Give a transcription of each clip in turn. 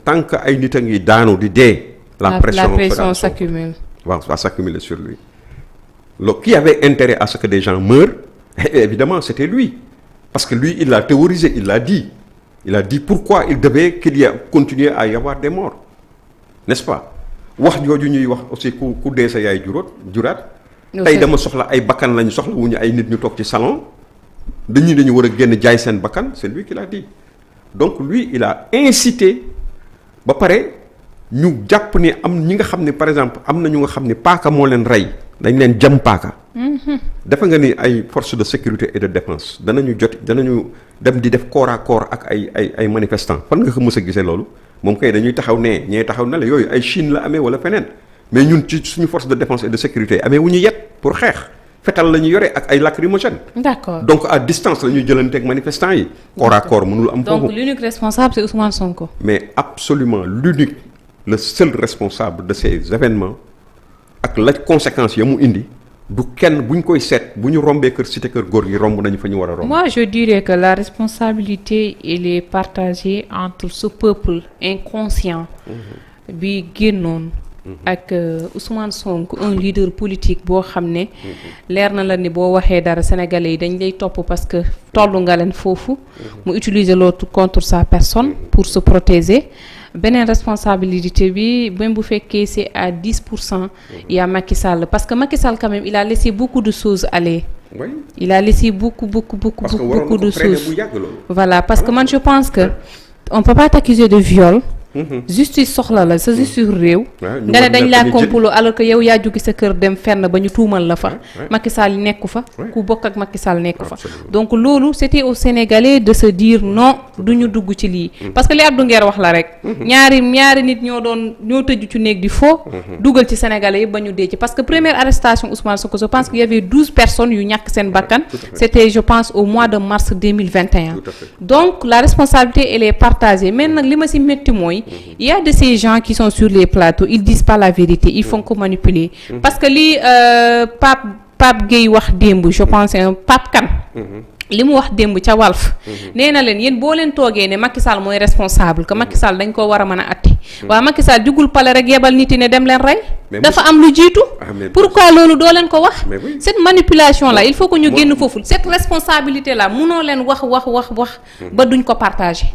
tant que ay nit a ngi daanu di dee. la pression s'accumule. va s'accumuler sur lui. Qui avait intérêt à ce que des gens meurent, évidemment c'était lui, parce que lui il l'a théorisé, il l'a dit pourquoi il devait qu'il y a continuer à y avoir des morts, n'est-ce pas. wax jooju ñuy wax aussi ku dee sa yaay juraat tey dama soxla ay bakkan lañu soxla wuñu ay nit ñu toog ci salon dañu war a génn jaay seen bakkan, c'est lui qui l'a dit. Donc lui il a incité ba pare ñu jàpp ni am ñi nga xam ne par exemple am na ñu nga xam ne paaka moo leen rey dañ leen jam paaka. dafa nga ni ay forces de sécurité et de défense danañu dem di def corps à corps ak ay manifestants fan nga ko mës a gisee loolu moom kay dañuy taxaw ne ñee taxaw na la yooyu ay Chine la amee wala feneen mais ñun ci suñu force de défense et de sécurité amee wu ñu yet pour xeex fetal la ñu yore ak ay lacrymogènes. D'accord. Donc à distance la ñuy jëlanteeg manifestants yi. Corps à corps mënul am foofu. Donc l'unique responsable c'est Ousmane Sonko. Mais absolument l'unique, le seul responsable de ces événements ak la conséquences ya mu indi du kenn buñ koy seet bu ñu rombee kër cité kër góor gi romb nañu fa ñu war a romb. Moi je dirais que la responsabilité elle est partagée entre ce peuple inconscient bi génnoon ak Ousmane Sonko un leader politique boo xam ne leer na la ni boo waxee dara sénégalais yi dañ lay topp parce que tollu nga leen foofu mu utiliser l'autre contre sa personne pour se protéger. Beneen responsabilité bi même bu fekkee c'est à 10%, il y a Macky Sall parce que Macky Sall quand même il a laissé beaucoup de choses aller. Oui. Il a laissé beaucoup de choses. Voilà, parce que man je pense que on peut pas t'accuser de viol. Justice soxla la sa justice réew nga ne dañ laa complot alors que yow yaa jóge sa kër dem fenn ba ñu tuumal la fa Macky Sall nekku fa ku bokk ak Macky Sall nekku fa donc loolu c'était aux Sénégalais de se dire non duñu dugg ci lii parce que li Abdou Nguer wax la rek ñaari nit ñoo tëju ci néeg di fo dugal ci Sénégalais yi ba ñu dee ci parce que première arrestation Ousmane Sonko je pense qu'il y avait 12 personnes yu ñàkk seen bakkan c'était je pense au mois de mars 2021 donc la responsabilité elle est partagée mais nag li ma ci metti mooy il y a de ces gens qui sont sur les plateaux ils disent pas la vérité ils font que manipuler parce que li Pape Gueye wax démb je pense Pape Kane li mu wax démb ca Walf nee na leen yéen boo leen toogee ne Macky Sall mooy responsable que Macky Sall dañ ko war a mën a atti waaye Macky Sall jugul pale rek yebal nit yi ne dem leen rey dafa am lu jiitu pourquoi loolu doo leen ko wax cette manipulation là il faut que ñu génn foofu cette responsabilité là munoo leen wax ba duñ ko partager.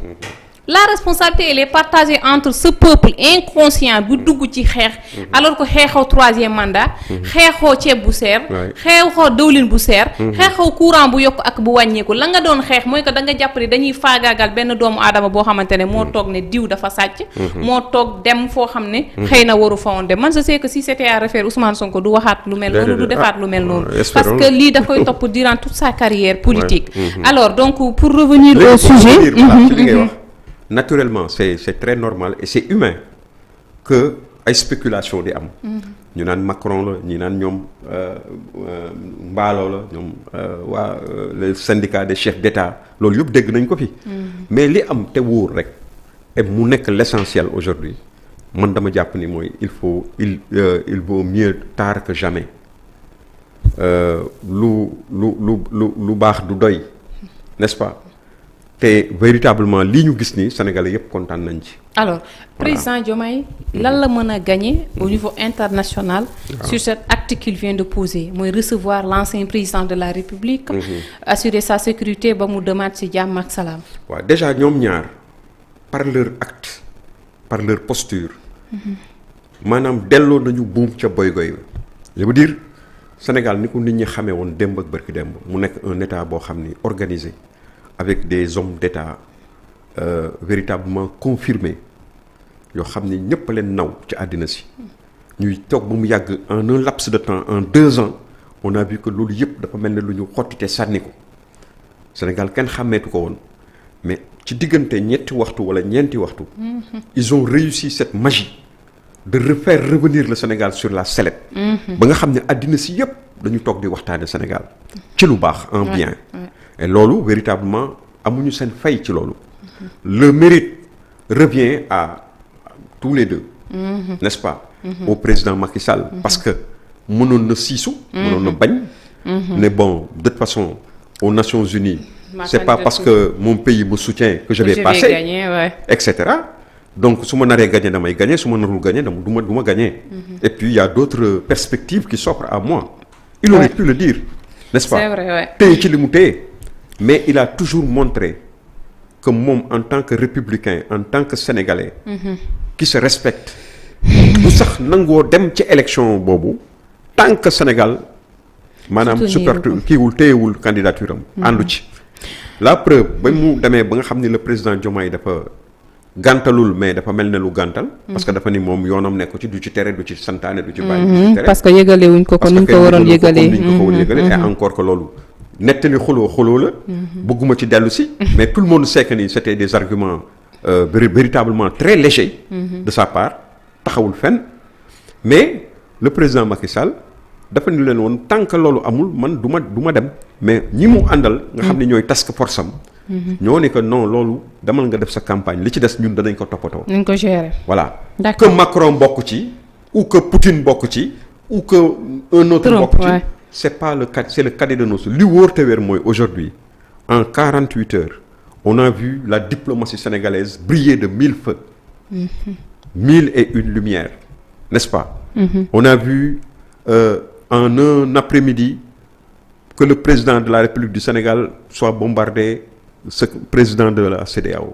La responsabilité elle est partagée entre ce peuple inconscient bu dugg ci xeex alors que xeexoo troisième mandat xeexoo ceeb bu seer xeexoo dëwlin bu seer xeexoo courant bu yokk ak bu wàññeeku la nga doon xeex mooy que da nga jàpp ne dañuy faagaagal benn doomu aadama boo xamante ne moo toog ne diw dafa sàcc moo toog dem foo xam ne xëy na waru fa woon dem man je sais que si c'était à refaire Ousmane Sonko du waxaat lu mel noonu du defaat lu mel noonu parce que lii da koy topp durant toute sa carrière politique alors donc pour revenir au sujet naturellement c'est très normal et c'est humain que ay spéculation di am ñu naan Macron la ñi naan ñoom Mballo la ñoom waa le syndicat des chefs d'État loolu yëpp dégg nañ ko fi mais li am te wóor rek et mu nekk l'essentiel aujourd'hui man dama jàpp ni mooy il vaut mieux tard que jamais lu baax du doy n'est-ce pas te véritablement lii ñu gis ni Sénégalais yëpp kontaan nañ ci. Alors président Diomaye lan la mën a gagner au niveau international sur cet acte qu'il vient de poser mooy recevoir l'ancien président de la République assurer sa sécurité ba mu demaat ci jàmm ak salaam. waaw déjà ñoom ñaar par leur acte par leur posture maanaam delloo nañu buum ca boy-goy je veux dire Sénégal ni ko nit ñi xamee woon démb ak bërki démb mu nekk un état boo xam ni organisé avec des hommes d'État véritablement confirmés yoo xam ni ñëpp leen naw ci àddina si ñuy toog ba mu yàgg en un laps de temps en 2 ans on a vu que loolu yëpp dafa mel ne lu ñu xottite sànni ko Sénégal kenn xàmmeetu ko woon mais ci diggante ñetti waxtu wala ñeenti waxtu ils ont réussi cette magie de refaire revenir le Sénégal sur la sellette ba nga xam ne àddina si yëpp dañu toog di waxtaane Sénégal ci lu baax en bien et loolu véritablement amuñu seen fay ci loolu le mérite revient à tous les deux n'est-ce pas au président Macky Sall parce que mënoon na siisu mënoon na bañ mais bon de toute façon aux Nations Unies c'est pas parce que mon pays me soutient que je vais passer gagner, etc donc su ma naree gagné damay gagné su ma narul gagné du ma gagné. Et puis il y a d'autres perspectives qui s'offrent à moi. Il aurait pu le dire, n'est-ce pas? C'est vrai, ouais. téye ci li mu téye mais il a toujours montré que moom en tant que républicain en tant que sénégalais. qui se respecte. bu sax nangoo dem ci élection boobu tant que Sénégal maanaam super kiiwul téyewul candidature am. àndu ci la preuve ba mu demee ba nga xam ni le président Diomaye dafa gàntalul mais dafa mel ne lu gàntal. parce que dafa ni moom yoonam nekk ci du ci tere du ci santaane du ci bàyyi. du ci tere parce que yëgale wuñ ko ni ñu ko waroon yëgalee et encore que loolu nettali xuloo la. bëgguma ci dellu si. mais tout le monde sait que ni c'était des arguments véritablement très légers. de sa part taxawul fenn mais le président Macky Sall dafa ni leen woon tant que loolu amul man du ma dem mais ñi mu àndal. nga xam ne ñooy task force am. ñoo ne que non loolu demal nga def sa campagne li ci des ñun danañ ko toppatoo. nañ ko gérer. voilà que Macron bokk ci ou que Poutine bokk ci ou que un autre bokk ci. c'est pas le cas, c'est le cadet de nos li wóor te wér mooy aujourd'hui en 48 heures on a vu la diplomatie sénégalaise briller de 1000 feux. 1001 lumières, n'est-ce pas? On a vu en un après-midi que le président de la République du Sénégal soit bombardé, ce président de la CEDEAO.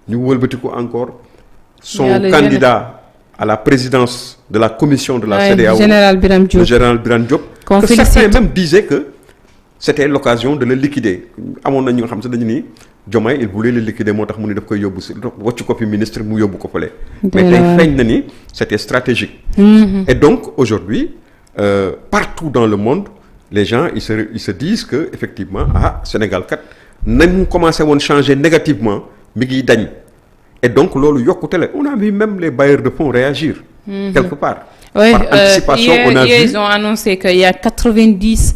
ñu wëlbati ko encore son candidat à la présidence de la commission de la CEDEAO, général Birame Diop, le général Birame Diop, que certains même disaient que c'était l'occasion de le liquider. amoon na ñu nga xam sax dañu ni Diomaye il voulait le liquider moo tax mu ni daf koy yóbbu si wàcc ko fi ministre mu yóbbu ko fële. mais tey feeñ na ni c'était stratégique. Et donc aujourd'hui partout dans le monde les gens ils se disent que effectivement Sénégal kat nañ commencé woon changer négativement mi ngi dañ. Et donc loolu yokkute la on a vu même les bailleurs de fonds réagir. quelque part. Oui, par anticipation on a vu ils ont annoncé qu'il y a 90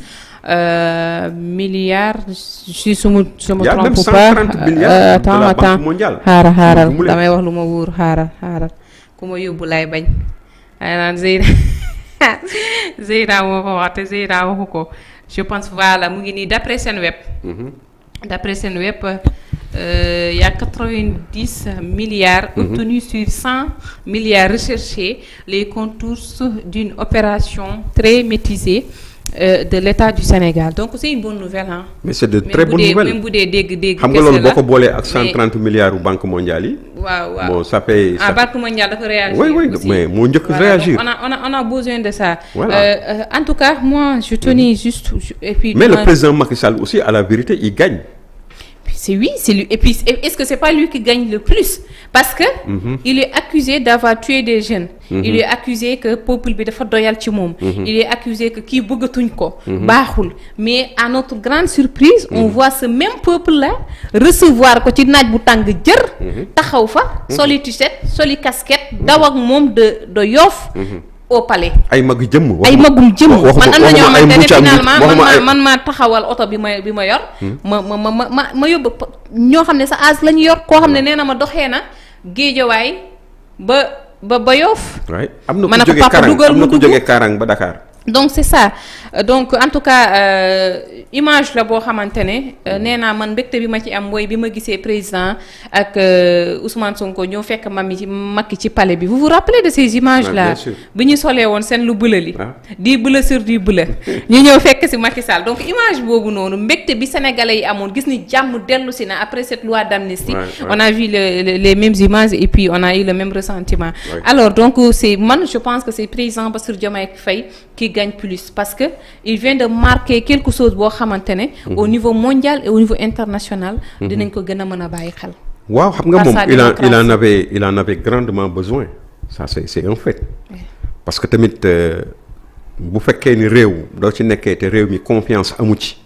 milliards si je me trompe pas. Il y a même 130 milliards de la Banque mondiale. xaaral damay wax lu ma wóor xaaral ku ma yóbbu lay bañ. ay naan Zeyna moo ko wax te Zeyna waxu ko je pense voilà mu ngi nii d'après Senweb. D'après Senweb il y a 90 milliards obtenus sur 100 milliards recherchés, les contours d'une opération très maîtrisée de l'État du Sénégal. Donc c'est une bonne nouvelle hein. Mais c'est de très bonnes nouvelles. Même bu dee dégg xam nga loolu boo ko boolee ak 130 milliards u Banque mondiale yi. waaw bon ça fait. Banque mondiale dafa réagir. Oui mais moo njëkk réagir. On a besoin de ça. Voilà. En tout cas moi je tenais juste et puis. Mais le président Macky Sall aussi à la vérité il gagne. C'est lui, c'est lui. Et puis, est-ce que c'est pas lui qui gagne le plus? Parce que il est accusé d'avoir tué des jeunes. Il est accusé que peuple bi dafa doyal ci moom. Il est accusé que kii bëggatuñ ko. baaxul mais à notre grande surprise. On voit ce même peuple-là recevoir ko ci naaj bu tàng jër. taxaw fa. soli t-shirt soli casquette daw ak moom de Yoff. au palais. ay mag jëmm. ay magul jëmm man am na ñoo xamante ne finalement man maa taxawal oto bi ma yor. ma yóbbu ñoo xam ne sa âge la ñu yor koo xam ne nee na ma doxee na Géejawaay ba Yoff. waay am na ku jógee Karang ba Dakar. donc c'est ça donc en tout cas image la boo xamante ne nee naa man mbégte bi ma ci am mooy bi ma gisee président ak Ousmane Sonko ñoo fekk Macky ci palais bi vous vous rappelez de ces images là bi ñu solee woon seen lu bëla li di bëla sur du bëla ñu ñëw fekk ci Macky Sall donc image boobu noonu mbégte bi sénégalais yi amoon gis ni jàmm dellu si na après cette loi d'amnistie on a vu les mêmes images et puis on a eu le même ressentiment alors donc je pense que c'est président Bassirou Diomaye Faye qui gagne plus parce que il vient de marquer quelque chose boo xamante ne au niveau mondial et au niveau international dinañ ko gën a mën a bàyyi xel waaw xam nga moom il en avait grandement besoin ça c'est un fait parce que tamit bu fekkee ni réew doo ci nekkee te réew mi confiance amu ci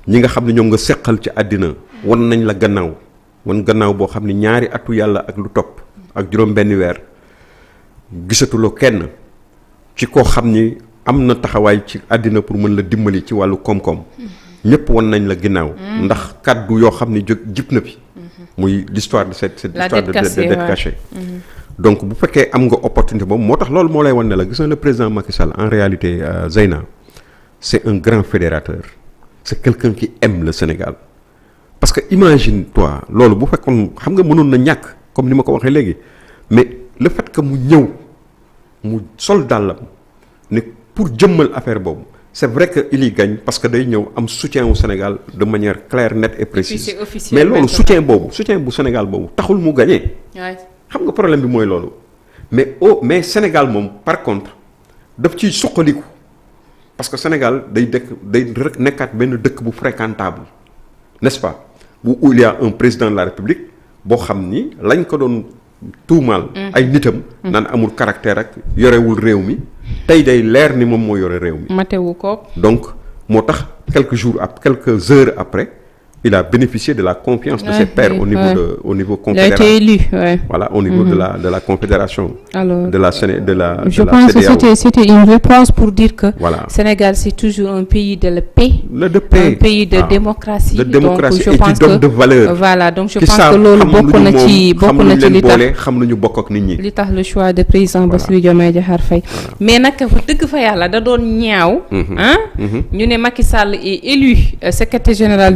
ñi nga xam ne ñoom nga seqal ci àddina wan nañ la gannaaw boo xam ne ñaari atu yàlla ak lu topp ak juróom benn weer gisatuloo kenn ci koo xam ni am na taxawaay ci àddina pour mën la dimbali ci wàllu koom-koom ñëpp wan nañ la ginnaaw ndax kàddu yoo xam ni jib na fi muy l'histoire de cette histoire de dette cachée donc bu fekkee am nga opportunité boobu moo tax loolu moo lay wan ne la gis na le président Macky Sall en réalité Zeyna c'est un grand fédérateur c'est quelqu'un qui aime le Sénégal parce que imagine toi loolu bu fekkoon xam nga mënoon na ñàkk comme ni ma ko waxee léegi mais le fait que mu ñëw mu sol dàllam ne pour jëmmal affaire boobu c'est vrai que il y gagne parce que day ñëw am soutien au Sénégal de manière claire nette et précise. Et puis c'est mais loolu soutien bu Sénégal boobu taxul mu gagné. xam nga problème bi mooy loolu. mais Sénégal moom par contre daf ciy suqaliku parce que Sénégal day rek nekkaat benn dëkk bu fréquentable n'est-ce pas où il y a un président de la République boo xam ni lañ ko doon tuumaal ay nitam naan amul caractère ak yorewul réew mi tey day leer ni moom moo yore réew mi matewu ko donc moo tax quelques heures après il a bénéficié de la confiance de ses pairs au niveau confédéral. Il a été élu, voilà, au niveau de la confédération. Alors, je pense que c'était une réponse pour dire que Sénégal c'est toujours un pays de la paix, un pays de démocratie, donc je pense que de valeur. Voilà, donc je pense que loolu bokk na ci li tax le choix de président Bassirou Diomaye Diakhar Faye. Mais nag dëgg fa yàlla da doon ñaaw, ñu ne Macky Sall est élu secrétaire général